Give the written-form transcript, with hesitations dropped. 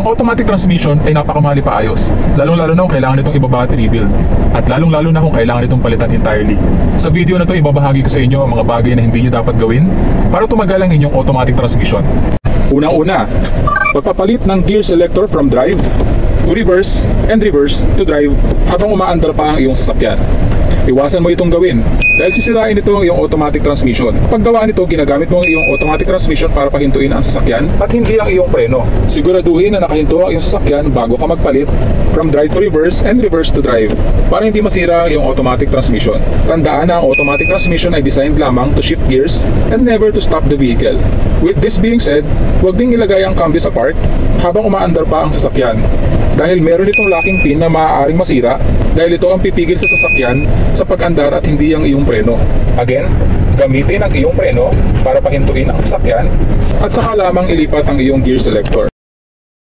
Ang automatic transmission ay napakamali paayos, lalong-lalo na kung kailangan itong ibaba at rebuild, at lalong-lalo na kung kailangan itong palitan entirely. Sa video na to, ibabahagi ko sa inyo ang mga bagay na hindi nyo dapat gawin para tumagal ang inyong automatic transmission. Unang-una, pagpapalit ng gear selector from drive to reverse and reverse to drive habang umaandar pa ang iyong sasakyan. Iwasan mo itong gawin dahil sisirain ito ang iyong automatic transmission. Paggawa nito, ginagamit mo ang iyong automatic transmission para pahintuin ang sasakyan at hindi ang iyong preno. Siguraduhin na nakahinto ang iyong sasakyan bago ka magpalit from drive to reverse and reverse to drive para hindi masira ang iyong automatic transmission. Tandaan na ang automatic transmission ay designed lamang to shift gears and never to stop the vehicle. With this being said, huwag ding ilagay ang cambio sa park habang umaandar pa ang sasakyan dahil meron itong locking pin na maaaring masira dahil ito ang pipigil sa sasakyan sa pag-andar at hindi ang iyong preno. Again, gamitin ang iyong preno para pahintuin ang sasakyan at saka lamang ilipat ang iyong gear selector.